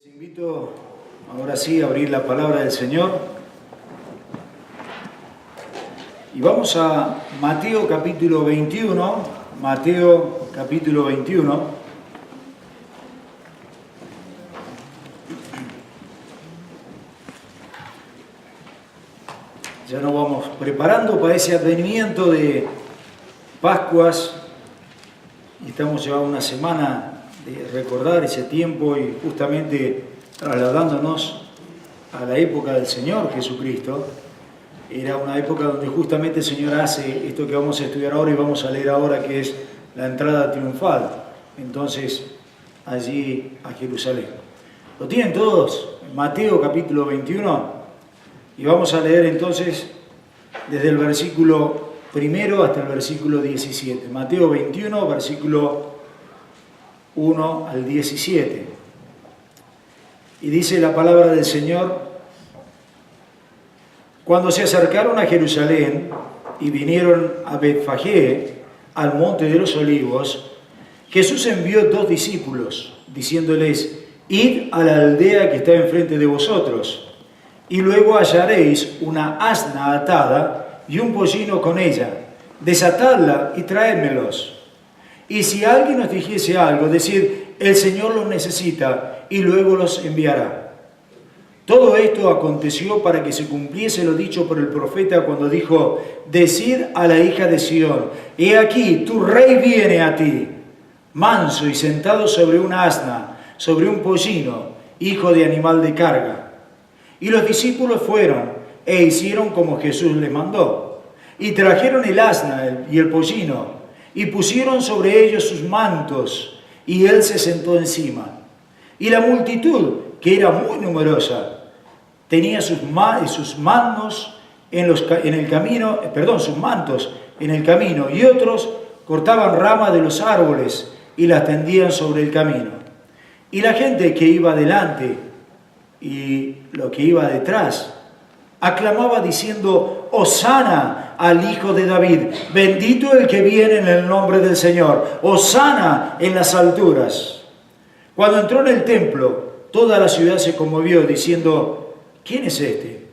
Les invito ahora sí a abrir la palabra del Señor y vamos a Mateo capítulo 21, Mateo capítulo 21. Ya nos vamos preparando para ese advenimiento de Pascuas y estamos llevando una semana de recordar ese tiempo y justamente trasladándonos a la época del Señor Jesucristo. Era una época donde justamente el Señor hace esto que vamos a estudiar ahora y vamos a leer ahora, que es la entrada triunfal, entonces allí a Jerusalén. ¿Lo tienen todos? Mateo capítulo 21, y vamos a leer entonces desde el versículo 1 hasta el versículo 17. Mateo 21, versículo 1 al 17. Y dice la palabra del Señor: cuando se acercaron a Jerusalén y vinieron a Betfagé, al monte de los olivos, Jesús envió 2 discípulos, diciéndoles: id a la aldea que está enfrente de vosotros, y luego hallaréis una asna atada y un pollino con ella, desatadla y traédmelos. Y si alguien os dijese algo, decid: el Señor los necesita, y luego los enviará. Todo esto aconteció para que se cumpliese lo dicho por el profeta cuando dijo: decid a la hija de Sión, he aquí, tu rey viene a ti, manso y sentado sobre una asna, sobre un pollino, hijo de animal de carga. Y los discípulos fueron e hicieron como Jesús les mandó, y trajeron el asna y el pollino, y pusieron sobre ellos sus mantos, y él se sentó encima. Y la multitud, que era muy numerosa, tenía sus mantos en el camino, y otros cortaban ramas de los árboles y las tendían sobre el camino. Y la gente que iba delante y lo que iba detrás aclamaba diciendo: Hosana al Hijo de David, bendito el que viene en el nombre del Señor, Hosana en las alturas. Cuando entró en el templo, toda la ciudad se conmovió diciendo: ¿quién es este?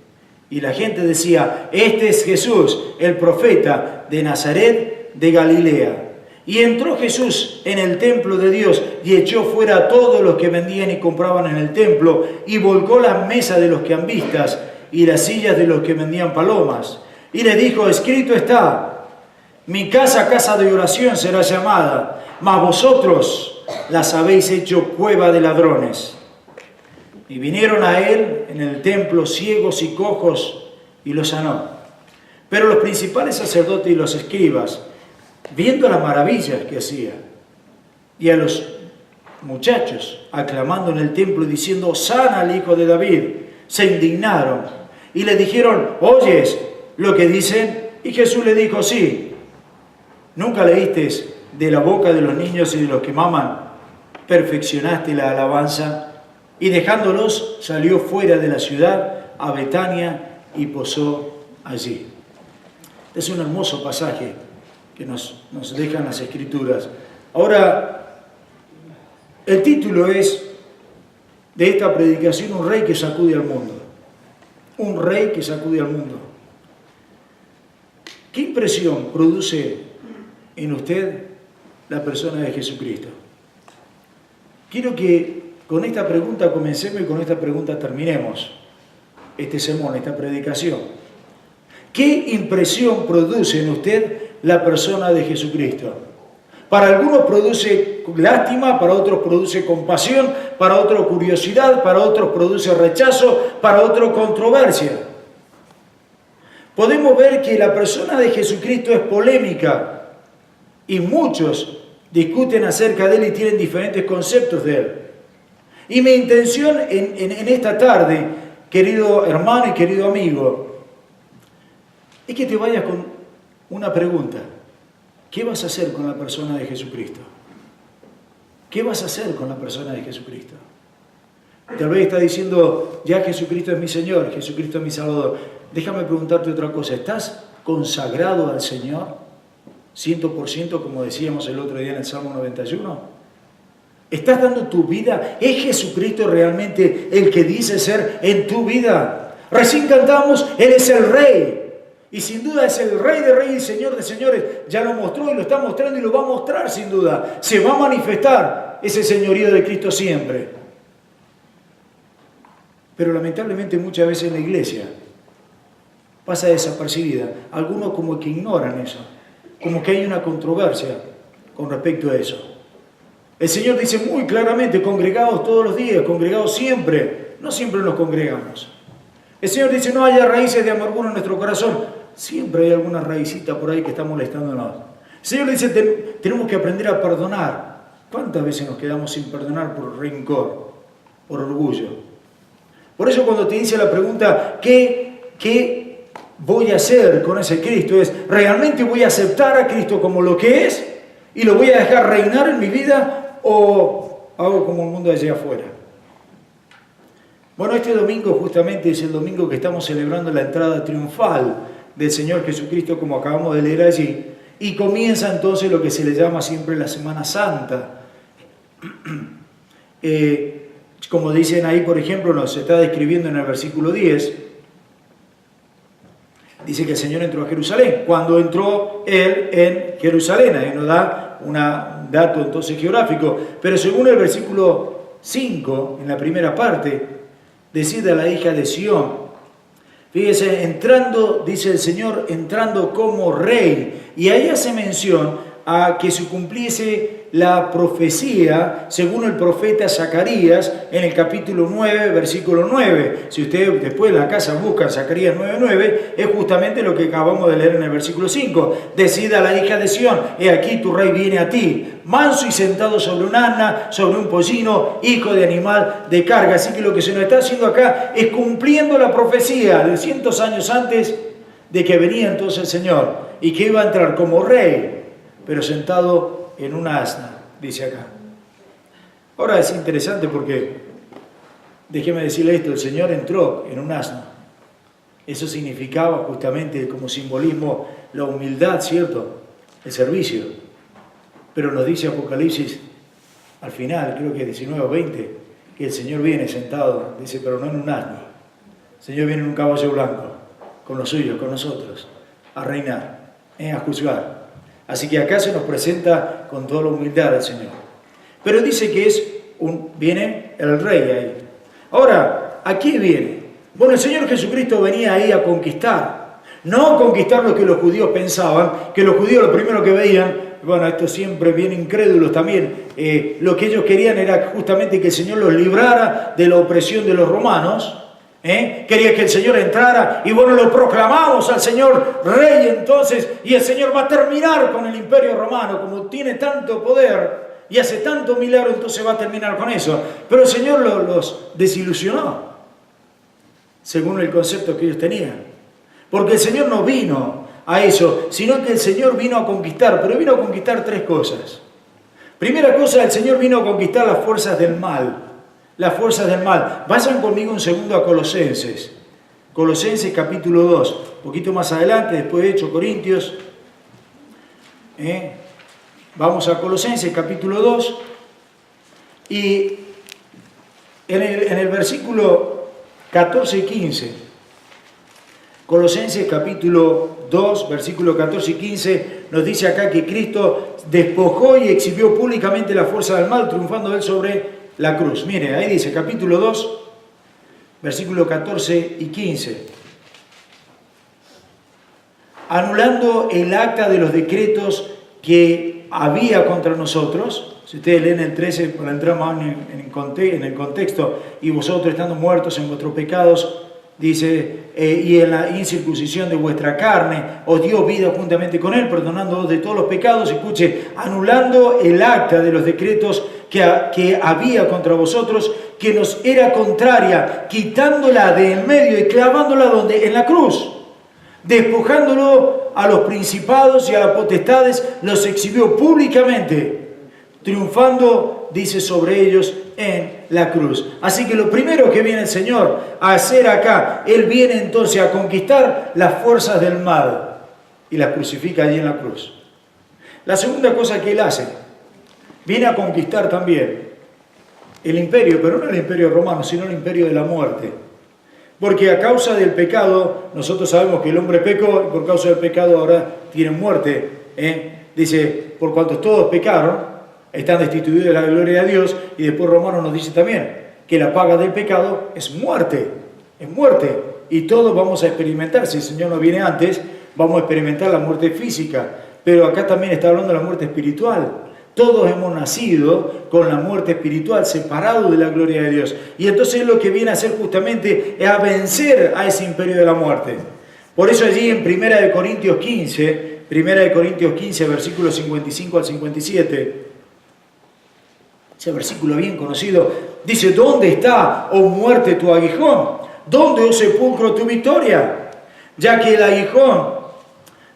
Y la gente decía: este es Jesús, el profeta de Nazaret de Galilea. Y entró Jesús en el templo de Dios y echó fuera a todos los que vendían y compraban en el templo, y volcó las mesas de los cambistas y las sillas de los que vendían palomas. Y le dijo: escrito está, mi casa, casa de oración será llamada, mas vosotros las habéis hecho cueva de ladrones. Y vinieron a él en el templo ciegos y cojos, y los sanó. Pero los principales sacerdotes y los escribas, viendo las maravillas que hacía, y a los muchachos aclamando en el templo y diciendo: sana al Hijo de David, se indignaron y le dijeron: ¿oyes lo que dicen? Y Jesús le dijo: sí. ¿Nunca leíste de la boca de los niños y de los que maman perfeccionaste la alabanza? Y dejándolos salió fuera de la ciudad a Betania y posó allí. Es un hermoso pasaje que nos dejan las Escrituras. Ahora, el título es de esta predicación: un rey que sacude al mundo. Un rey que sacude al mundo. ¿Qué impresión produce en usted la persona de Jesucristo? Quiero que con esta pregunta comencemos y con esta pregunta terminemos este sermón, esta predicación. ¿Qué impresión produce en usted la persona de Jesucristo? Para algunos produce lástima, para otros produce compasión, para otros curiosidad, para otros produce rechazo, para otros controversia. Podemos ver que la persona de Jesucristo es polémica y muchos discuten acerca de él y tienen diferentes conceptos de él. Y mi intención en esta tarde, querido hermano y querido amigo, es que te vayas con una pregunta: ¿qué vas a hacer con la persona de Jesucristo? ¿Qué vas a hacer con la persona de Jesucristo? Tal vez está diciendo: ya Jesucristo es mi Señor, Jesucristo es mi Salvador. Déjame preguntarte otra cosa: ¿estás consagrado al Señor 100%, como decíamos el otro día en el Salmo 91? ¿Estás dando tu vida? ¿Es Jesucristo realmente el que dice ser en tu vida? Recién cantamos, Él es el Rey. Y sin duda es el Rey de Reyes y Señor de Señores. Ya lo mostró y lo está mostrando y lo va a mostrar sin duda. Se va a manifestar ese señorío de Cristo siempre. Pero lamentablemente muchas veces en la iglesia pasa desapercibida. Algunos como que ignoran eso. Como que hay una controversia con respecto a eso. El Señor dice muy claramente, congregados todos los días, congregados siempre. No siempre nos congregamos. El Señor dice, no haya raíces de amargura en nuestro corazón. Siempre hay alguna raícita por ahí que está molestándonos. El Señor dice, tenemos que aprender a perdonar. ¿Cuántas veces nos quedamos sin perdonar por rencor, por orgullo? Por eso cuando te dice la pregunta, ¿qué voy a hacer con ese Cristo? Es, ¿realmente voy a aceptar a Cristo como lo que es? ¿Y lo voy a dejar reinar en mi vida? ¿O hago como el mundo allá afuera? Bueno, este domingo justamente es el domingo que estamos celebrando la entrada triunfal del Señor Jesucristo, como acabamos de leer allí, y comienza entonces lo que se le llama siempre la Semana Santa. Como dicen ahí, por ejemplo, nos está describiendo en el versículo 10, dice que el Señor entró a Jerusalén. Cuando entró Él en Jerusalén, ahí nos da un dato entonces geográfico, pero según el versículo 5, en la primera parte, decide a la hija de Sión, fíjese, entrando, dice el Señor, entrando como rey, y ahí hace mención a que se cumpliese la profecía según el profeta Zacarías en el capítulo 9, versículo 9. Si ustedes después en la casa buscan Zacarías 9:9, es justamente lo que acabamos de leer en el versículo 5. Decida la hija de Sión, he aquí tu rey viene a ti, manso y sentado sobre un asna, sobre un pollino, hijo de animal de carga. Así que lo que se nos está haciendo acá es cumpliendo la profecía de cientos años antes de que venía entonces el Señor y que iba a entrar como rey, pero sentado en una asna, dice acá. Ahora es interesante porque, déjeme decirle esto, el Señor entró en un asno. Eso significaba justamente como simbolismo la humildad, ¿cierto? El servicio. Pero nos dice Apocalipsis, al final, creo que 19 o 20, que el Señor viene sentado, dice, pero no en un asno. El Señor viene en un caballo blanco, con los suyos, con nosotros, a reinar, a juzgar. Así que acá se nos presenta con toda la humildad al Señor. Pero dice que viene el rey ahí. Ahora, ¿a qué viene? Bueno, el Señor Jesucristo venía ahí a conquistar. No conquistar lo que los judíos pensaban, que los judíos lo primero que veían, bueno, esto siempre bien incrédulos también, lo que ellos querían era justamente que el Señor los librara de la opresión de los romanos. Quería que el Señor entrara y bueno, lo proclamamos al Señor rey entonces, y el Señor va a terminar con el imperio romano, como tiene tanto poder y hace tanto milagro, entonces va a terminar con eso. Pero el Señor los desilusionó según el concepto que ellos tenían, porque el Señor no vino a eso, sino que el Señor vino a conquistar, pero vino a conquistar tres cosas. Primera cosa, el Señor vino a conquistar las fuerzas del mal. Las fuerzas del mal. Vayan conmigo un segundo a Colosenses. Colosenses capítulo 2. Un poquito más adelante, después de Hechos Corintios. Vamos a Colosenses capítulo 2. Y en el versículo 14 y 15. Colosenses capítulo 2, versículo 14 y 15, nos dice acá que Cristo despojó y exhibió públicamente la fuerza del mal, triunfando él sobre la cruz. Mire, ahí dice, capítulo 2, versículo 14 y 15. Anulando el acta de los decretos que había contra nosotros. Si ustedes leen el 13, para entrar más en el contexto, y vosotros estando muertos en vuestros pecados, dice, y en la incircuncisión de vuestra carne, os dio vida juntamente con él, perdonándoos de todos los pecados. Escuche, anulando el acta de los decretos que había contra vosotros, que nos era contraria, quitándola de en medio y clavándola donde, en la cruz, despojándolo a los principados y a las potestades, los exhibió públicamente, triunfando, dice, sobre ellos en la cruz. Así que lo primero que viene el Señor a hacer acá, Él viene entonces a conquistar las fuerzas del mal y las crucifica allí en la cruz. La segunda cosa que Él hace, viene a conquistar también el imperio, pero no el imperio romano, sino el imperio de la muerte. Porque a causa del pecado, nosotros sabemos que el hombre pecó y por causa del pecado ahora tienen muerte. Dice, por cuanto todos pecaron, están destituidos de la gloria de Dios, y después Romanos nos dice también que la paga del pecado es muerte, y todos vamos a experimentar, si el Señor no viene antes, vamos a experimentar la muerte física, pero acá también está hablando de la muerte espiritual. Todos hemos nacido con la muerte espiritual, separados de la gloria de Dios. Y entonces lo que viene a hacer justamente es a vencer a ese imperio de la muerte. Por eso allí en 1 Corintios 15, versículos 55 al 57, ese versículo bien conocido, dice, ¿dónde está, oh muerte, tu aguijón? ¿Dónde, oh sepulcro, tu victoria? Ya que el aguijón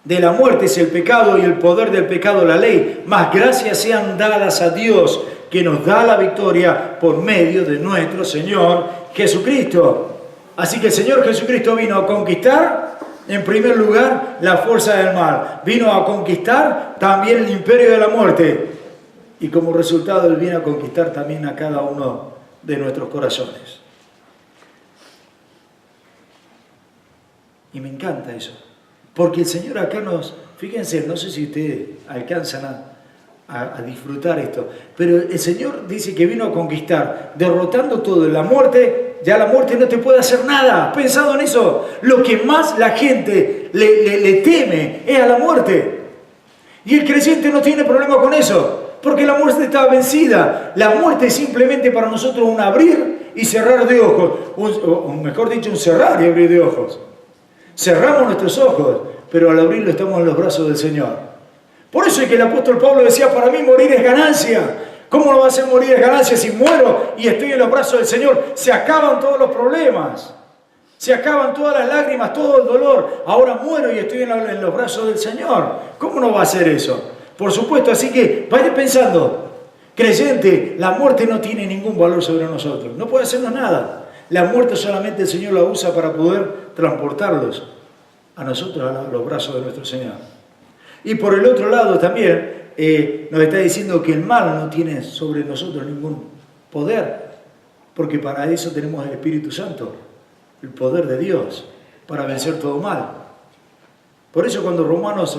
de la muerte es el pecado y el poder del pecado la ley, mas gracias sean dadas a Dios que nos da la victoria por medio de nuestro Señor Jesucristo. Así que el Señor Jesucristo vino a conquistar, en primer lugar, la fuerza del mal. Vino a conquistar también el imperio de la muerte. Y como resultado Él viene a conquistar también a cada uno de nuestros corazones. Y me encanta eso. Porque el Señor acá fíjense, no sé si ustedes alcanzan a disfrutar esto, pero el Señor dice que vino a conquistar, derrotando todo. La muerte, ya la muerte no te puede hacer nada. ¿Has pensado en eso? Lo que más la gente le teme es a la muerte. Y el creyente no tiene problema con eso, porque la muerte está vencida. La muerte es simplemente para nosotros un abrir y cerrar de ojos, o mejor dicho, un cerrar y abrir de ojos. Cerramos nuestros ojos, pero al abrirlo estamos en los brazos del Señor. Por eso es que el apóstol Pablo decía, para mí morir es ganancia. ¿Cómo no va a ser morir es ganancia si muero y estoy en los brazos del Señor? Se acaban todos los problemas, se acaban todas las lágrimas, todo el dolor. Ahora muero y estoy en los brazos del Señor. ¿Cómo no va a ser eso? Por supuesto, así que vaya pensando, creyente, la muerte no tiene ningún valor sobre nosotros. No puede hacernos nada. La muerte solamente el Señor la usa para poder transportarlos a nosotros, a los brazos de nuestro Señor. Y por el otro lado también nos está diciendo que el mal no tiene sobre nosotros ningún poder, porque para eso tenemos el Espíritu Santo, el poder de Dios, para vencer todo mal. Por eso cuando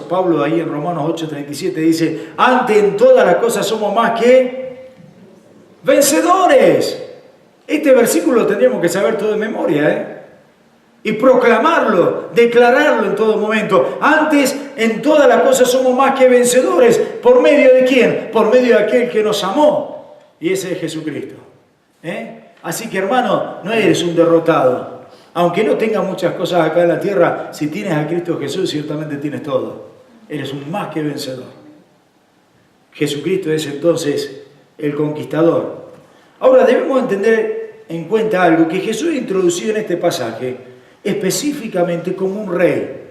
Pablo ahí en Romanos 8:37 dice, antes en todas las cosas somos más que vencedores. Este versículo lo tendríamos que saber todo de memoria, y proclamarlo, declararlo en todo momento. Antes, en todas las cosas somos más que vencedores. ¿Por medio de quién? Por medio de aquel que nos amó. Y ese es Jesucristo. Así que, hermano, no eres un derrotado. Aunque no tengas muchas cosas acá en la tierra, si tienes a Cristo Jesús, ciertamente tienes todo. Eres un más que vencedor. Jesucristo es entonces el conquistador. Ahora debemos entender en cuenta algo que Jesús ha introducido en este pasaje específicamente como un rey.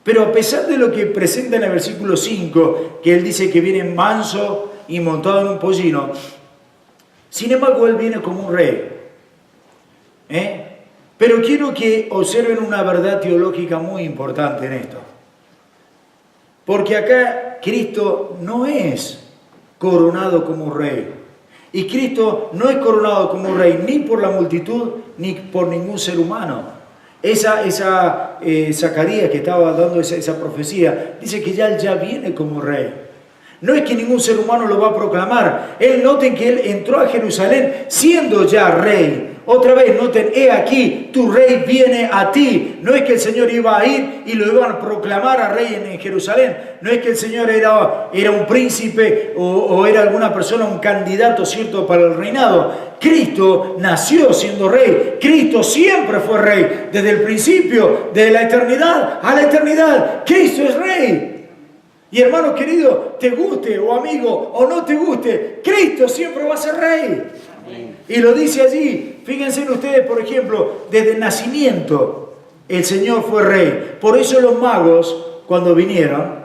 Pero a pesar de lo que presenta en el versículo 5, que él dice que viene manso y montado en un pollino, sin embargo él viene como un rey. Pero quiero que observen una verdad teológica muy importante en esto. Porque acá Cristo no es coronado como rey. Y Cristo no es coronado como rey ni por la multitud ni por ningún ser humano. Zacarías que estaba dando esa profecía, dice que él ya viene como rey. No es que ningún ser humano lo va a proclamar. Noten que él entró a Jerusalén siendo ya rey. Otra vez, noten, he aquí, tu rey viene a ti. No es que el Señor iba a ir y lo iban a proclamar a rey en Jerusalén. No es que el Señor era un príncipe o era alguna persona, un candidato, ¿cierto?, para el reinado. Cristo nació siendo rey. Cristo siempre fue rey. Desde el principio, de la eternidad a la eternidad. Cristo es rey. Y hermano querido, te guste o amigo o no te guste, Cristo siempre va a ser rey. Amén. Y lo dice allí. Fíjense ustedes, por ejemplo, desde el nacimiento el Señor fue rey. Por eso los magos, cuando vinieron,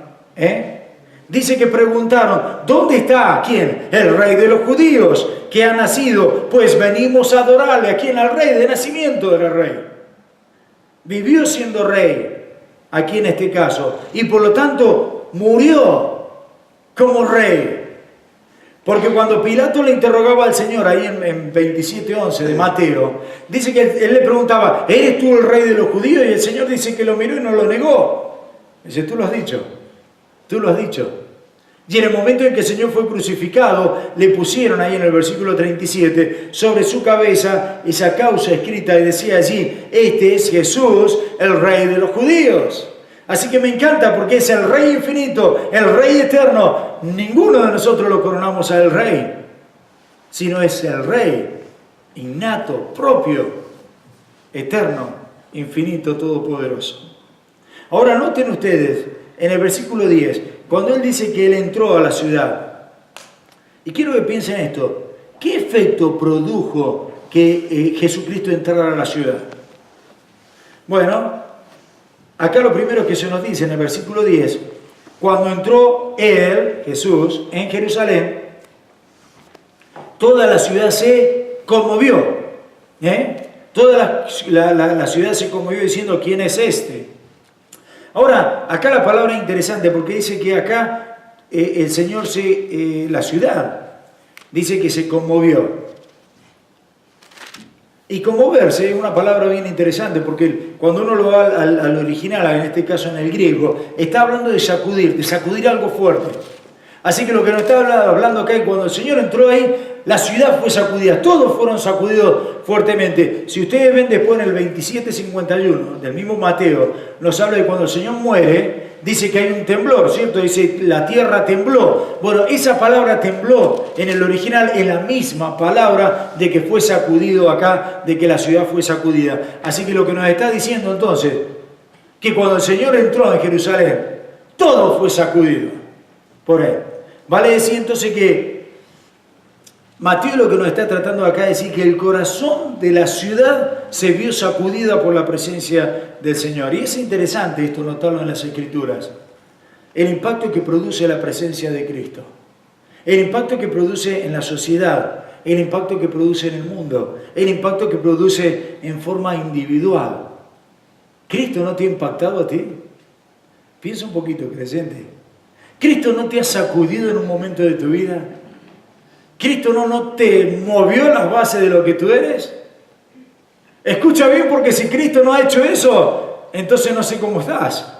dice que preguntaron, ¿dónde está? ¿Quién? El rey de los judíos que ha nacido. Pues venimos a adorarle. ¿A quién? Al rey de nacimiento era rey. Vivió siendo rey, aquí en este caso. Y por lo tanto, murió como rey. Porque cuando Pilato le interrogaba al Señor, ahí en 27:11 de Mateo, dice que él le preguntaba, ¿eres tú el rey de los judíos? Y el Señor dice que lo miró y no lo negó. Dice, tú lo has dicho, tú lo has dicho. Y en el momento en que el Señor fue crucificado, le pusieron ahí en el versículo 37, sobre su cabeza esa causa escrita y decía allí, este es Jesús, el rey de los judíos. Así que me encanta porque es el Rey infinito, el Rey eterno. Ninguno de nosotros lo coronamos al Rey, sino es el Rey innato, propio, eterno, infinito, todopoderoso. Ahora noten ustedes, en el versículo 10, cuando él dice que él entró a la ciudad, y quiero que piensen esto, ¿qué efecto produjo que Jesucristo entrara a la ciudad? Bueno, acá lo primero que se nos dice en el versículo 10, cuando entró él, Jesús, en Jerusalén, toda la ciudad se conmovió. Toda la ciudad se conmovió diciendo, ¿quién es este? Ahora, acá la palabra es interesante porque dice que acá el Señor la ciudad, dice que se conmovió. Y conmoverse es una palabra bien interesante porque cuando uno lo va al original, en este caso en el griego, está hablando de sacudir algo fuerte. Así que lo que nos está hablando acá es cuando el Señor entró ahí, la ciudad fue sacudida, todos fueron sacudidos fuertemente. Si ustedes ven después en el 27:51 del mismo Mateo, nos habla de cuando el Señor muere, dice que hay un temblor, ¿cierto? Dice, la tierra tembló. Bueno, esa palabra tembló en el original es la misma palabra de que fue sacudido acá, de que la ciudad fue sacudida. Así que lo que nos está diciendo entonces, que cuando el Señor entró en Jerusalén, todo fue sacudido por él. Vale decir entonces que Mateo lo que nos está tratando acá es decir que el corazón de la ciudad se vio sacudida por la presencia del Señor. Y es interesante esto notarlo en las Escrituras. El impacto que produce la presencia de Cristo. El impacto que produce en la sociedad. El impacto que produce en el mundo. El impacto que produce en forma individual. ¿Cristo no te ha impactado a ti? Piensa un poquito, creyente. ¿Cristo no te ha sacudido en un momento de tu vida? ¿Cristo no te movió las bases de lo que tú eres? Escucha bien, porque si Cristo no ha hecho eso, entonces no sé cómo estás.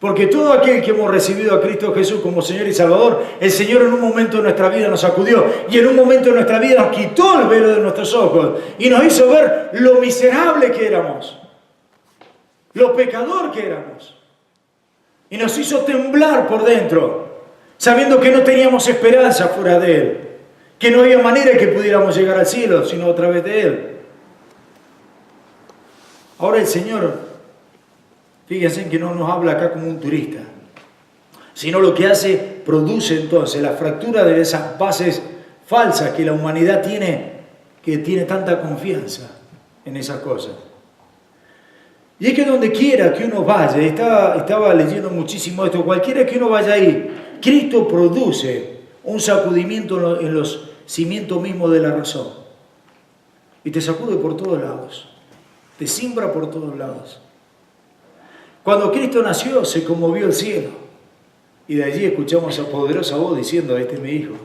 Porque todo aquel que hemos recibido a Cristo Jesús como Señor y Salvador, el Señor en un momento de nuestra vida nos sacudió y en un momento de nuestra vida nos quitó el velo de nuestros ojos y nos hizo ver lo miserable que éramos, lo pecador que éramos. Y nos hizo temblar por dentro, sabiendo que no teníamos esperanza fuera de Él, que no había manera que pudiéramos llegar al cielo, sino a través de Él. Ahora el Señor, fíjense que no nos habla acá como un turista, sino lo que hace, produce entonces la fractura de esas bases falsas que la humanidad tiene, que tiene tanta confianza en esas cosas. Y es que donde quiera que uno vaya, estaba leyendo muchísimo esto, cualquiera que uno vaya ahí, Cristo produce un sacudimiento en los cimientos mismos de la razón. Y te sacude por todos lados, te siembra por todos lados. Cuando Cristo nació, se conmovió el cielo. Y de allí escuchamos a poderosa voz diciendo, este es mi hijo.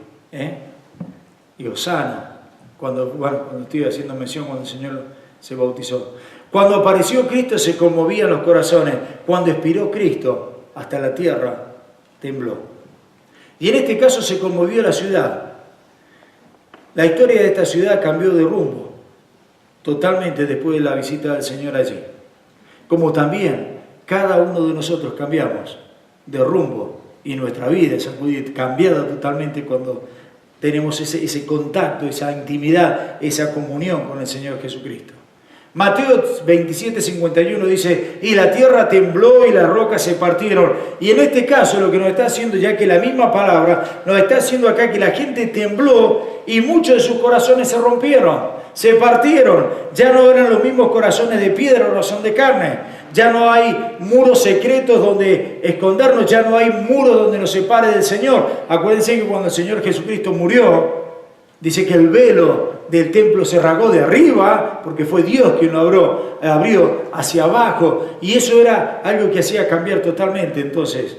Y Hosana, cuando estoy haciendo mención, cuando el Señor se bautizó. Cuando apareció Cristo se conmovían los corazones. Cuando expiró Cristo, hasta la tierra tembló. Y en este caso se conmovió la ciudad. La historia de esta ciudad cambió de rumbo totalmente después de la visita del Señor allí. Como también cada uno de nosotros cambiamos de rumbo y nuestra vida es cambiada totalmente cuando tenemos ese contacto, esa intimidad, esa comunión con el Señor Jesucristo. Mateo 27:51 dice, y la tierra tembló y las rocas se partieron. Y en este caso lo que nos está haciendo, ya que la misma palabra nos está haciendo acá que la gente tembló y muchos de sus corazones se rompieron, se partieron. Ya no eran los mismos corazones de piedra, no son de carne. Ya no hay muros secretos donde escondernos, ya no hay muros donde nos separe del Señor. Acuérdense que cuando el Señor Jesucristo murió, dice que el velo del templo se rasgó de arriba, porque fue Dios quien lo abrió hacia abajo, y eso era algo que hacía cambiar totalmente entonces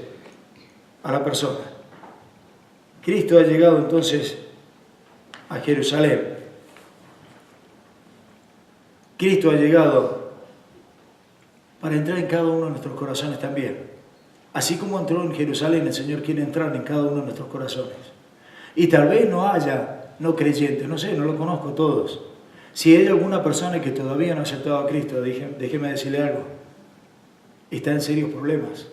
a la persona. Cristo ha llegado entonces a Jerusalén. Cristo ha llegado para entrar en cada uno de nuestros corazones también. Así como entró en Jerusalén, el Señor quiere entrar en cada uno de nuestros corazones. Y tal vez no haya no creyentes, no sé, no lo conozco todos. Si hay alguna persona que todavía no ha aceptado a Cristo, déjeme decirle algo. Está en serios problemas.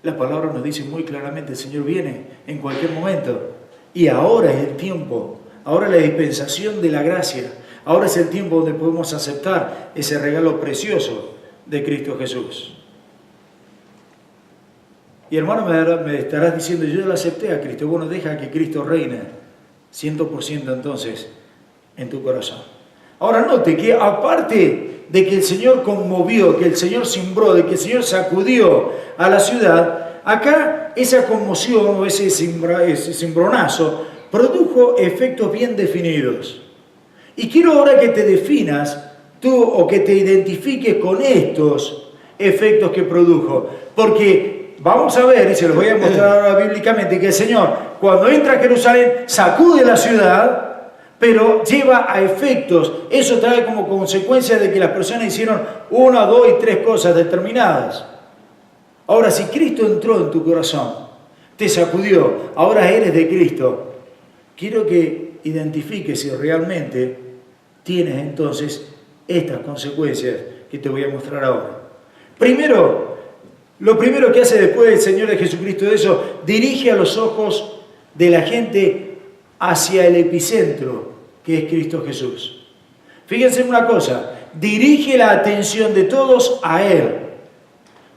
La palabra nos dice muy claramente, el Señor viene en cualquier momento. Y ahora es el tiempo, ahora es la dispensación de la gracia. Ahora es el tiempo donde podemos aceptar ese regalo precioso de Cristo Jesús. Y hermano, me estarás diciendo, yo lo acepté a Cristo. Bueno, deja que Cristo reine 100% entonces en tu corazón. Ahora note que aparte de que el Señor conmovió, que el Señor cimbró, de que el Señor sacudió a la ciudad, acá esa conmoción o ese cimbronazo produjo efectos bien definidos. Y quiero ahora que te definas tú o que te identifiques con estos efectos que produjo. Porque vamos a ver, y se los voy a mostrar ahora bíblicamente, que el Señor cuando entra a Jerusalén sacude la ciudad, pero lleva a efectos. Eso trae como consecuencia de que las personas hicieron 1, 2 y 3 cosas determinadas. Ahora, si Cristo entró en tu corazón, te sacudió, ahora eres de Cristo, quiero que identifiques si realmente tienes entonces estas consecuencias que te voy a mostrar ahora. Primero, lo primero que hace después el Señor de Jesucristo de eso, dirige a los ojos de la gente hacia el epicentro, que es Cristo Jesús. Fíjense en una cosa, dirige la atención de todos a Él.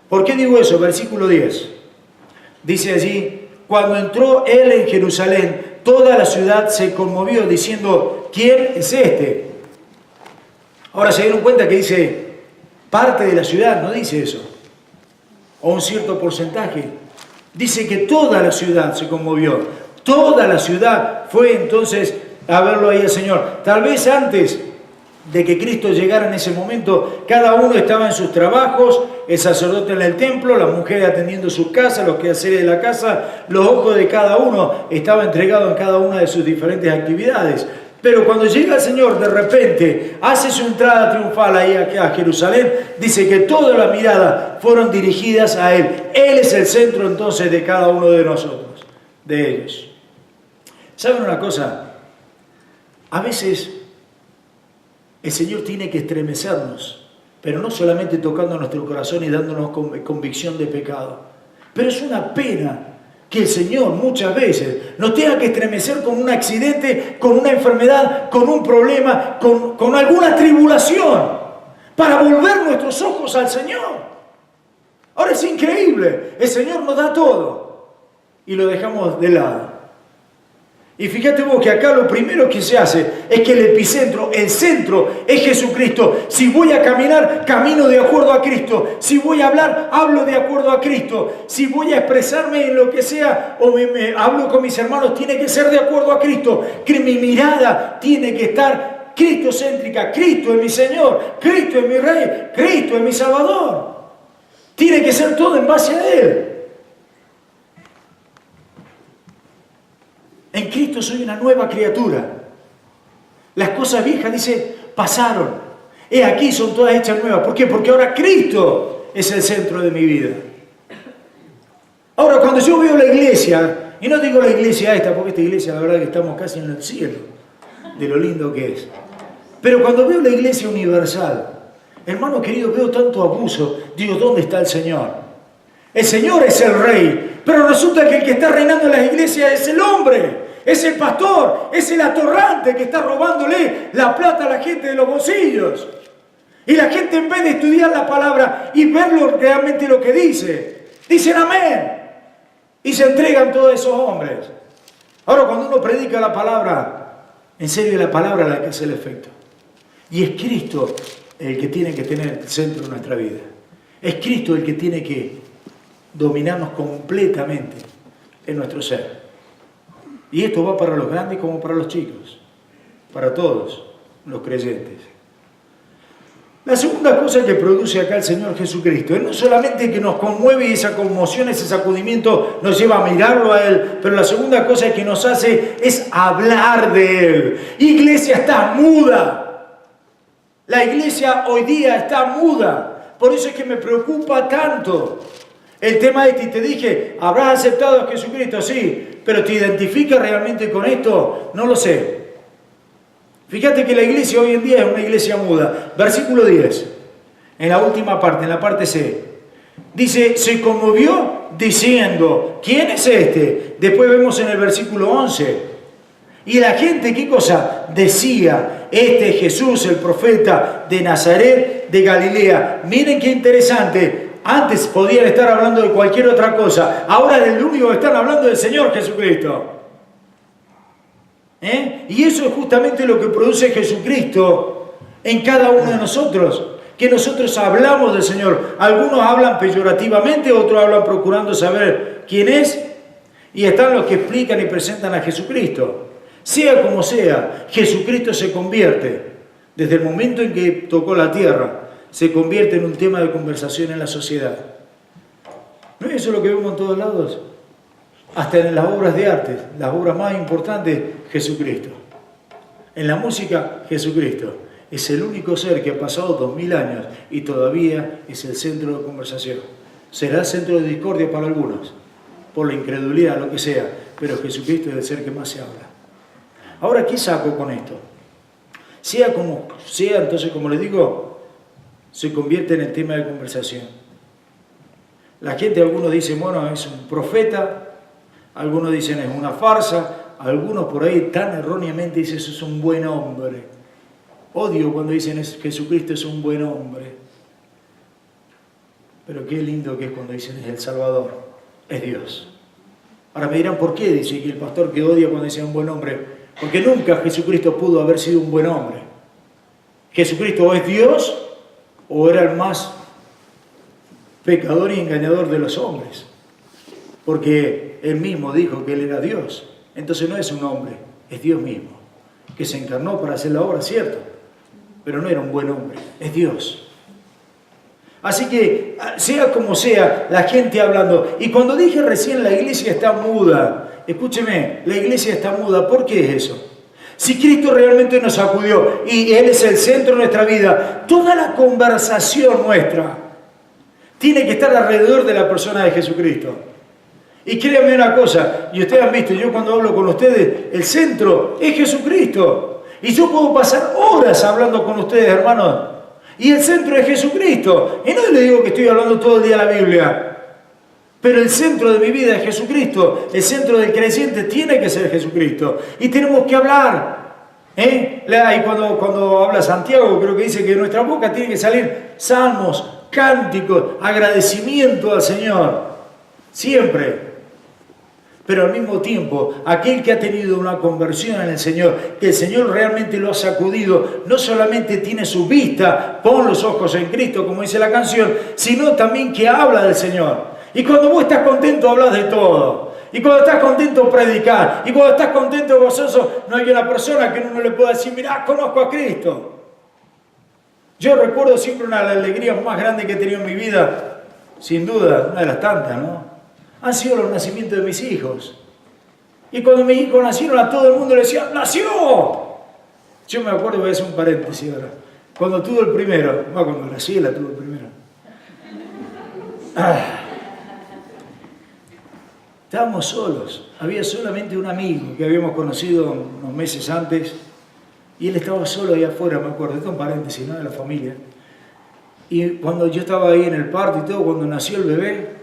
¿Por qué digo eso? Versículo 10. Dice allí, cuando entró Él en Jerusalén, toda la ciudad se conmovió diciendo, ¿quién es este? Ahora se dieron cuenta que dice, parte de la ciudad, no dice eso. O un cierto porcentaje. Dice que toda la ciudad se conmovió. Toda la ciudad fue entonces a verlo ahí al Señor. Tal vez antes de que Cristo llegara en ese momento, cada uno estaba en sus trabajos, el sacerdote en el templo, la mujer atendiendo sus casas, los quehaceres de la casa, los ojos de cada uno estaban entregados en cada una de sus diferentes actividades. Pero cuando llega el Señor, de repente, hace su entrada triunfal ahí a Jerusalén, dice que todas las miradas fueron dirigidas a Él. Él es el centro entonces de cada uno de nosotros, de ellos. ¿Saben una cosa? A veces el Señor tiene que estremecernos, pero no solamente tocando nuestro corazón y dándonos convicción de pecado. Pero es una pena que el Señor muchas veces nos tenga que estremecer con un accidente, con una enfermedad, con un problema, con alguna tribulación, para volver nuestros ojos al Señor. Ahora es increíble, el Señor nos da todo y lo dejamos de lado. Y fíjate vos que acá lo primero que se hace es que el epicentro, el centro es Jesucristo. Si voy a caminar, camino de acuerdo a Cristo. Si voy a hablar, hablo de acuerdo a Cristo. Si voy a expresarme en lo que sea o me hablo con mis hermanos, tiene que ser de acuerdo a Cristo. Que mi mirada tiene que estar cristocéntrica. Cristo es mi Señor, Cristo es mi Rey, Cristo es mi Salvador. Tiene que ser todo en base a Él. En Cristo soy una nueva criatura. Las cosas viejas, dice, pasaron. He aquí, son todas hechas nuevas. ¿Por qué? Porque ahora Cristo es el centro de mi vida. Ahora, cuando yo veo la iglesia, y no digo la iglesia esta, porque esta iglesia, la verdad que estamos casi en el cielo, de lo lindo que es. Pero cuando veo la iglesia universal, hermano querido, veo tanto abuso. Digo, ¿dónde está el Señor? El Señor es el Rey, pero resulta que el que está reinando en las iglesias es el hombre. Es el pastor, es el atorrante que está robándole la plata a la gente de los bolsillos. Y la gente, en vez de estudiar la palabra y ver realmente lo que dice, dicen amén. Y se entregan todos esos hombres. Ahora, cuando uno predica la palabra, en serio, la palabra la que hace el efecto. Y es Cristo el que tiene que tener el centro de nuestra vida. Es Cristo el que tiene que dominarnos completamente en nuestro ser. Y esto va para los grandes como para los chicos, para todos los creyentes. La segunda cosa que produce acá el Señor Jesucristo es no solamente que nos conmueve y esa conmoción, ese sacudimiento nos lleva a mirarlo a Él, pero la segunda cosa que nos hace es hablar de Él. Iglesia, está muda. La iglesia hoy día está muda. Por eso es que me preocupa tanto el tema este. Y te dije, ¿habrás aceptado a Jesucristo? Sí, pero ¿te identificas realmente con esto? No lo sé. Fíjate que la iglesia hoy en día es una iglesia muda. Versículo 10, en la última parte, en la parte C. Dice, se conmovió diciendo, ¿quién es este? Después vemos en el versículo 11. Y la gente, ¿qué cosa? Decía, este es Jesús, el profeta de Nazaret de Galilea. Miren qué interesante. Antes podían estar hablando de cualquier otra cosa. Ahora del único que están hablando del Señor Jesucristo. Y eso es justamente lo que produce Jesucristo en cada uno de nosotros, que nosotros hablamos del Señor. Algunos hablan peyorativamente, otros hablan procurando saber quién es, y están los que explican y presentan a Jesucristo. Sea como sea, Jesucristo se convierte, desde el momento en que tocó la tierra, se convierte en un tema de conversación en la sociedad. ¿No es eso lo que vemos en todos lados? Hasta en las obras de arte, las obras más importantes, Jesucristo. En la música, Jesucristo. Es el único ser que ha pasado 2000 años y todavía es el centro de conversación. Será el centro de discordia para algunos, por la incredulidad, lo que sea, pero Jesucristo es el ser que más se habla. Ahora, ¿qué saco con esto? Sea como sea, entonces, como les digo, se convierte en el tema de conversación. La gente, algunos dicen, bueno, es un profeta. Algunos dicen es una farsa, algunos por ahí tan erróneamente dicen eso es un buen hombre. Odio cuando dicen Jesucristo es un buen hombre. Pero qué lindo que es cuando dicen es el Salvador, es Dios. Ahora me dirán, ¿por qué dice que el pastor que odia cuando dice un buen hombre? Porque nunca Jesucristo pudo haber sido un buen hombre. Jesucristo o es Dios o era el más pecador y engañador de los hombres. Porque Él mismo dijo que Él era Dios. Entonces no es un hombre, es Dios mismo, que se encarnó para hacer la obra, cierto, pero no era un buen hombre, es Dios. Así que, sea como sea, la gente hablando. Y cuando dije recién la iglesia está muda, escúcheme, la iglesia está muda, ¿por qué es eso? Si Cristo realmente nos sacudió y Él es el centro de nuestra vida, toda la conversación nuestra tiene que estar alrededor de la persona de Jesucristo. Y créanme una cosa, y ustedes han visto, yo cuando hablo con ustedes, el centro es Jesucristo. Y yo puedo pasar horas hablando con ustedes, hermanos, y el centro es Jesucristo. Y no les digo que estoy hablando todo el día de la Biblia, pero el centro de mi vida es Jesucristo. El centro del creyente tiene que ser Jesucristo. Y tenemos que hablar. Y cuando habla Santiago, creo que dice que de nuestra boca tiene que salir salmos, cánticos, agradecimiento al Señor. Siempre. Pero al mismo tiempo, aquel que ha tenido una conversión en el Señor, que el Señor realmente lo ha sacudido, no solamente tiene su vista, pon los ojos en Cristo, como dice la canción, sino también que habla del Señor. Y cuando vos estás contento, hablas de todo. Y cuando estás contento, predicás. Y cuando estás contento, gozoso, no hay una persona que uno le pueda decir, mirá, conozco a Cristo. Yo recuerdo siempre una de las alegrías más grandes que he tenido en mi vida, sin duda, una de las tantas, ¿no? Han sido los nacimientos de mis hijos. Y cuando mis hijos nacieron, a todo el mundo le decía, ¡nació! Yo me acuerdo, voy a hacer un paréntesis ahora. Cuando tuve el primero, cuando Graciela tuvo el primero. Estábamos solos. Había solamente un amigo que habíamos conocido unos meses antes. Y él estaba solo ahí afuera, me acuerdo. Esto es un paréntesis, ¿no? De la familia. Y cuando yo estaba ahí en el parto y todo, cuando nació el bebé,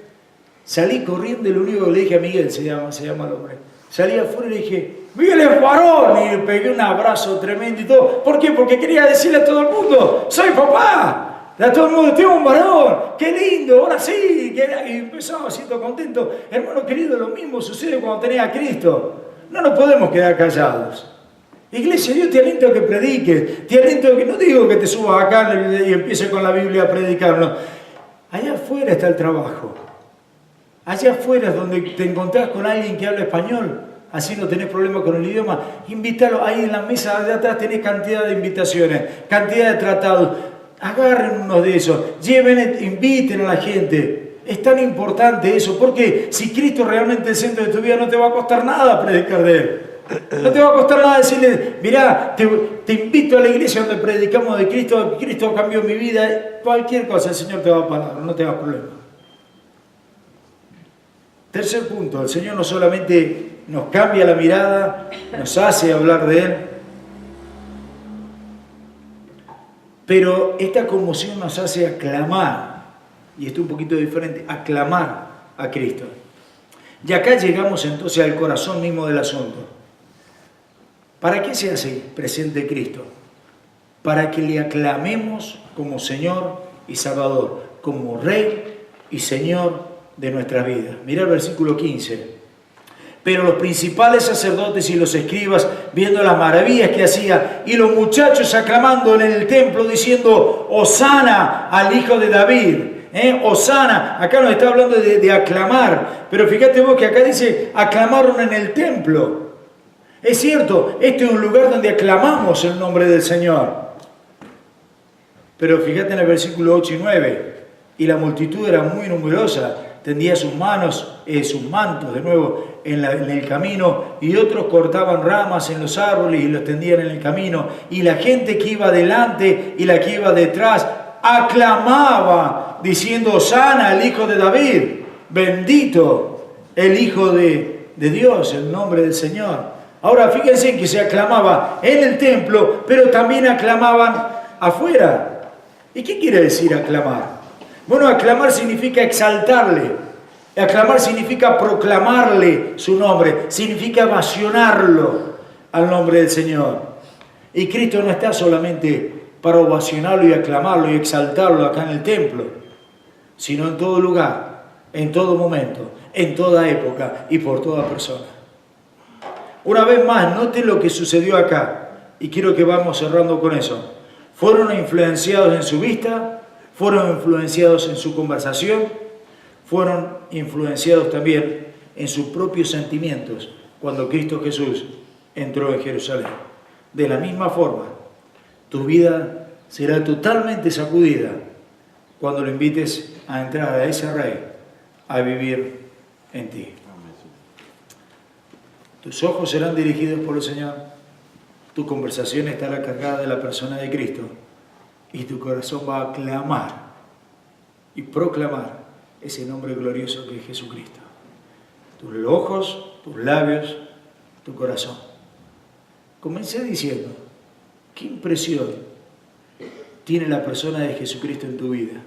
salí corriendo y lo único que le dije a Miguel, se llama el hombre. Salí afuera y le dije, Miguel es varón. Y le pegué un abrazo tremendo y todo. ¿Por qué? Porque quería decirle a todo el mundo, soy papá. A todo el mundo, tengo un varón. Qué lindo, ahora sí. Y empezaba siendo contento. Hermano querido, lo mismo sucede cuando tenés a Cristo. No nos podemos quedar callados. Iglesia, yo te aliento a que prediques. Te aliento a que, no digo que te subas acá y empieces con la Biblia a predicar. No. Allá afuera está el trabajo. Allá afuera es donde te encontrás con alguien que habla español, así no tenés problema con el idioma. Invítalo, ahí en la mesa de atrás tenés cantidad de invitaciones, cantidad de tratados. Agarren uno de esos, lleven, inviten a la gente. Es tan importante eso, porque si Cristo realmente es el centro de tu vida, no te va a costar nada predicar de Él. No te va a costar nada decirle, mirá, te invito a la iglesia donde predicamos de Cristo, Cristo cambió mi vida, cualquier cosa, el Señor te va a pagar, no te hagas problema. Tercer punto, el Señor no solamente nos cambia la mirada, nos hace hablar de Él, pero esta conmoción nos hace aclamar, y esto es un poquito diferente, aclamar a Cristo. Y acá llegamos entonces al corazón mismo del asunto. ¿Para qué se hace presente Cristo? Para que le aclamemos como Señor y Salvador, como Rey y Señor de nuestras vidas. Mira el versículo 15. Pero los principales sacerdotes y los escribas, viendo las maravillas que hacía, y los muchachos aclamando en el templo, diciendo, Hosana al Hijo de David. Hosana, acá nos está hablando de aclamar, pero fíjate vos que acá dice, aclamaron en el templo. Es cierto, este es un lugar donde aclamamos el nombre del Señor. Pero fíjate en el versículo 8 y 9, y la multitud era muy numerosa, tendía sus manos, sus mantos de nuevo en el camino, y otros cortaban ramas en los árboles y los tendían en el camino, y la gente que iba delante y la que iba detrás aclamaba, diciendo, Hosana al Hijo de David, bendito el Hijo de Dios, el nombre del Señor. Ahora fíjense que se aclamaba en el templo, pero también aclamaban afuera. ¿Y qué quiere decir aclamar? Bueno, aclamar significa exaltarle, aclamar significa proclamarle su nombre, significa ovacionarlo al nombre del Señor. Y Cristo no está solamente para ovacionarlo y aclamarlo y exaltarlo acá en el templo, sino en todo lugar, en todo momento, en toda época y por toda persona. Una vez más, noten lo que sucedió acá, y quiero que vamos cerrando con eso. Fueron influenciados en su vista, fueron influenciados en su conversación, fueron influenciados también en sus propios sentimientos cuando Cristo Jesús entró en Jerusalén. De la misma forma, tu vida será totalmente sacudida cuando lo invites a entrar a ese Rey a vivir en ti. Tus ojos serán dirigidos por el Señor, tu conversación estará cargada de la persona de Cristo y tu corazón va a clamar y proclamar ese nombre glorioso que es Jesucristo. Tus ojos, tus labios, tu corazón. Comencé diciendo, ¿qué impresión tiene la persona de Jesucristo en tu vida?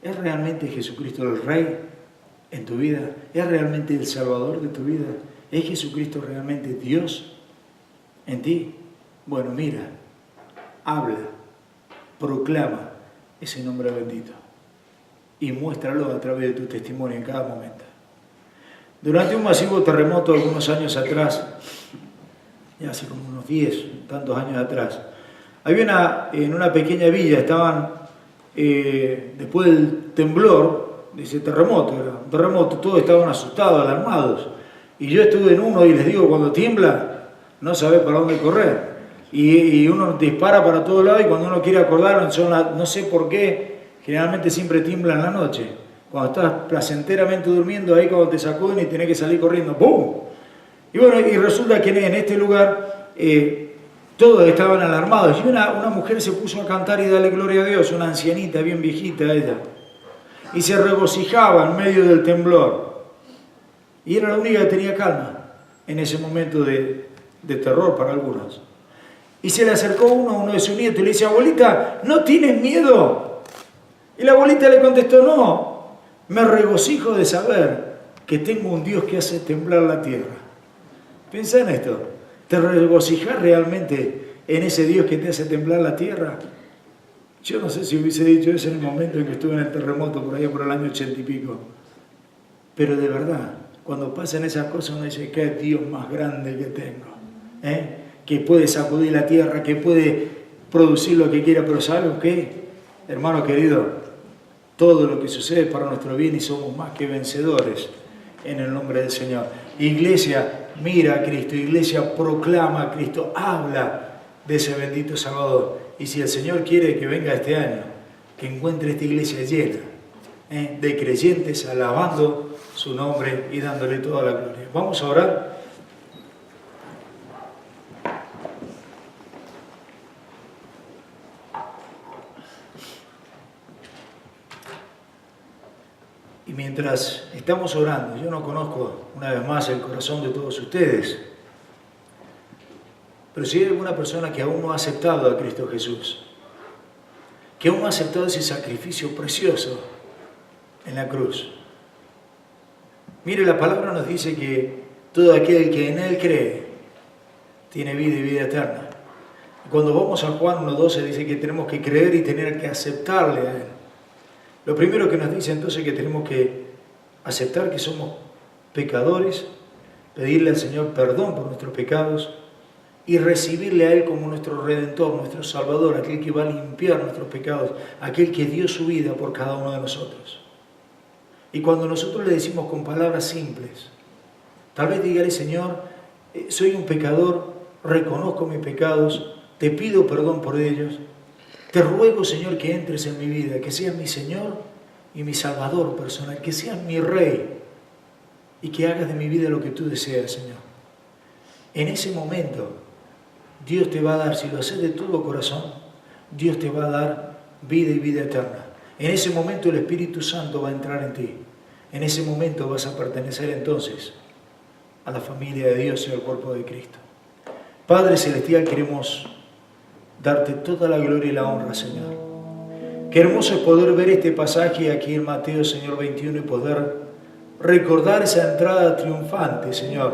¿Es realmente Jesucristo el Rey en tu vida? ¿Es realmente el Salvador de tu vida? ¿Es Jesucristo realmente Dios en ti? Bueno, mira, habla, proclama ese nombre bendito y muéstralo a través de tu testimonio en cada momento. Durante un masivo terremoto algunos años atrás, ya hace como unos 10, tantos años atrás, había en una pequeña villa, estaban, después del temblor, de ese terremoto, era un terremoto, todos estaban asustados, alarmados. Y yo estuve en uno y les digo, cuando tiembla, no sabes para dónde correr. Y uno dispara para todos lados y cuando uno quiere acordar, no sé por qué, generalmente siempre tiembla en la noche. Cuando estás placenteramente durmiendo, ahí cuando te sacuden y tenés que salir corriendo, ¡pum! Y bueno, y resulta que en este lugar todos estaban alarmados. Y una mujer se puso a cantar y darle gloria a Dios, una ancianita bien viejita ella. Y se regocijaba en medio del temblor. Y era la única que tenía calma en ese momento de terror para algunos. Y se le acercó uno de sus nietos y le dice, abuelita, ¿no tienes miedo? Y la abuelita le contestó, no, me regocijo de saber que tengo un Dios que hace temblar la tierra. Pensá en esto, ¿te regocijas realmente en ese Dios que te hace temblar la tierra? Yo no sé si hubiese dicho eso en el momento en que estuve en el terremoto, por allá por el año 80 y pico. Pero de verdad, cuando pasan esas cosas uno dice, qué Dios más grande que tengo, que puede sacudir la tierra, que puede producir lo que quiera, pero ¿sabes qué? Hermano querido, todo lo que sucede es para nuestro bien y somos más que vencedores en el nombre del Señor. Iglesia, mira a Cristo, iglesia, proclama a Cristo, habla de ese bendito Salvador. Y si el Señor quiere que venga este año, que encuentre esta iglesia llena de creyentes alabando su nombre y dándole toda la gloria. Vamos a orar. Y mientras estamos orando, yo no conozco una vez más el corazón de todos ustedes, pero si hay alguna persona que aún no ha aceptado a Cristo Jesús, que aún no ha aceptado ese sacrificio precioso en la cruz. Mire, la palabra nos dice que todo aquel que en Él cree tiene vida y vida eterna. Cuando vamos a Juan 1:12 dice que tenemos que creer y tener que aceptarle a Él. Lo primero que nos dice entonces es que tenemos que aceptar que somos pecadores, pedirle al Señor perdón por nuestros pecados y recibirle a Él como nuestro Redentor, nuestro Salvador, aquel que va a limpiar nuestros pecados, aquel que dio su vida por cada uno de nosotros. Y cuando nosotros le decimos con palabras simples, tal vez dígale: Señor, soy un pecador, reconozco mis pecados, te pido perdón por ellos, te ruego, Señor, que entres en mi vida, que seas mi Señor y mi Salvador personal, que seas mi Rey y que hagas de mi vida lo que tú deseas, Señor. En ese momento, Dios te va a dar, si lo haces de todo corazón, Dios te va a dar vida y vida eterna. En ese momento el Espíritu Santo va a entrar en ti. En ese momento vas a pertenecer entonces a la familia de Dios y al cuerpo de Cristo. Padre Celestial, queremos darte toda la gloria y la honra, Señor. Qué hermoso es poder ver este pasaje aquí en Mateo, Señor, 21 y poder recordar esa entrada triunfante, Señor,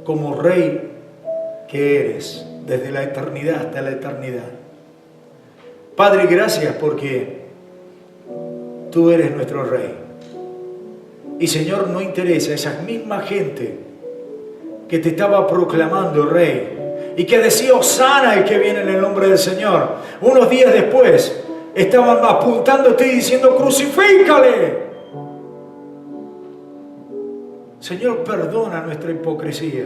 como Rey que eres desde la eternidad hasta la eternidad. Padre, gracias porque tú eres nuestro Rey. Y Señor, no interesa esa misma gente que te estaba proclamando Rey y que decía Hosana el que viene en el nombre del Señor, unos días después estaban apuntándote y diciendo: crucifícale. Señor, perdona nuestra hipocresía.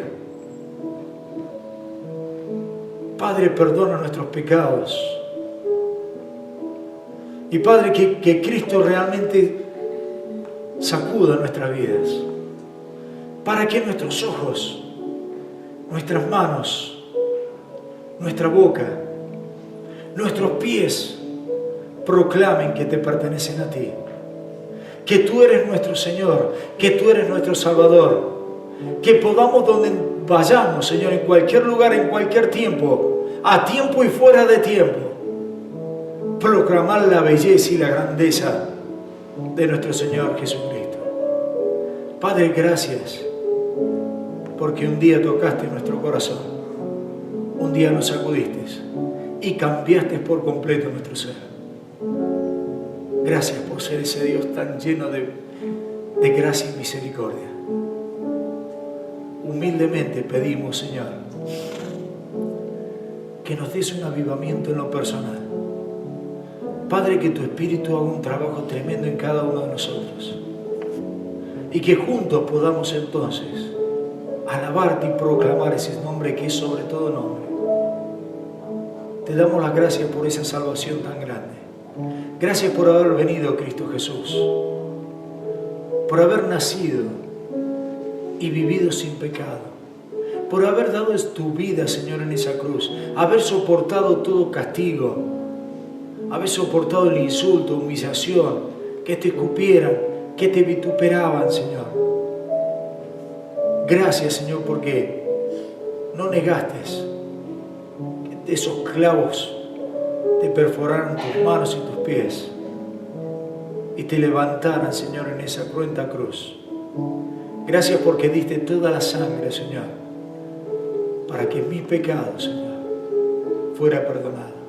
Padre, perdona nuestros pecados. Y Padre, que Cristo realmente sacuda nuestras vidas, para que nuestros ojos, nuestras manos, nuestra boca, nuestros pies proclamen que te pertenecen a ti, que tú eres nuestro Señor, que tú eres nuestro Salvador, que podamos donde vayamos, Señor, en cualquier lugar, en cualquier tiempo, a tiempo y fuera de tiempo, proclamar la belleza y la grandeza de nuestro Señor Jesucristo. Padre, gracias porque un día tocaste nuestro corazón, un día nos sacudiste y cambiaste por completo nuestro ser. Gracias por ser ese Dios tan lleno de gracia y misericordia. Humildemente pedimos, Señor, que nos des un avivamiento en lo personal. Padre, que tu Espíritu haga un trabajo tremendo en cada uno de nosotros y que juntos podamos entonces alabarte y proclamar ese nombre que es sobre todo nombre. Te damos las gracias por esa salvación tan grande. Gracias por haber venido, Cristo Jesús, por haber nacido y vivido sin pecado, por haber dado tu vida, Señor, en esa cruz, haber soportado todo castigo, haber soportado el insulto, humillación, que te escupieran, que te vituperaban, Señor. Gracias, Señor, porque no negaste que esos clavos te perforaran tus manos y tus pies y te levantaran, Señor, en esa cruenta cruz. Gracias porque diste toda la sangre, Señor, para que mi pecado, Señor, fuera perdonado.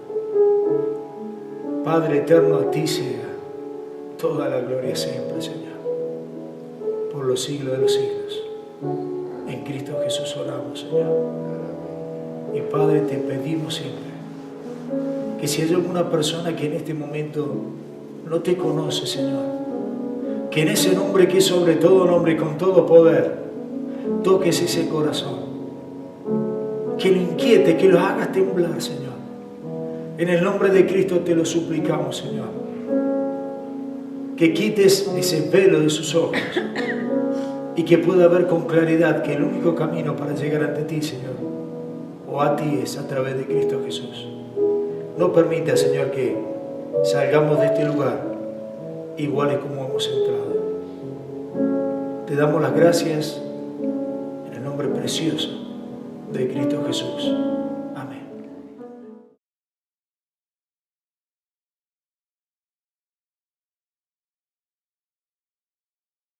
Padre eterno, a ti sea toda la gloria siempre, Señor, por los siglos de los siglos. En Cristo Jesús oramos, Señor. Y Padre, te pedimos siempre que si hay alguna persona que en este momento no te conoce, Señor, que en ese nombre que es sobre todo nombre y con todo poder, toques ese corazón, que lo inquiete, que lo hagas temblar, Señor. En el nombre de Cristo te lo suplicamos, Señor. Que quites ese velo de sus ojos y que pueda ver con claridad que el único camino para llegar ante ti, Señor, o a ti, es a través de Cristo Jesús. No permita, Señor, que salgamos de este lugar iguales como hemos entrado. Te damos las gracias en el nombre precioso de Cristo Jesús.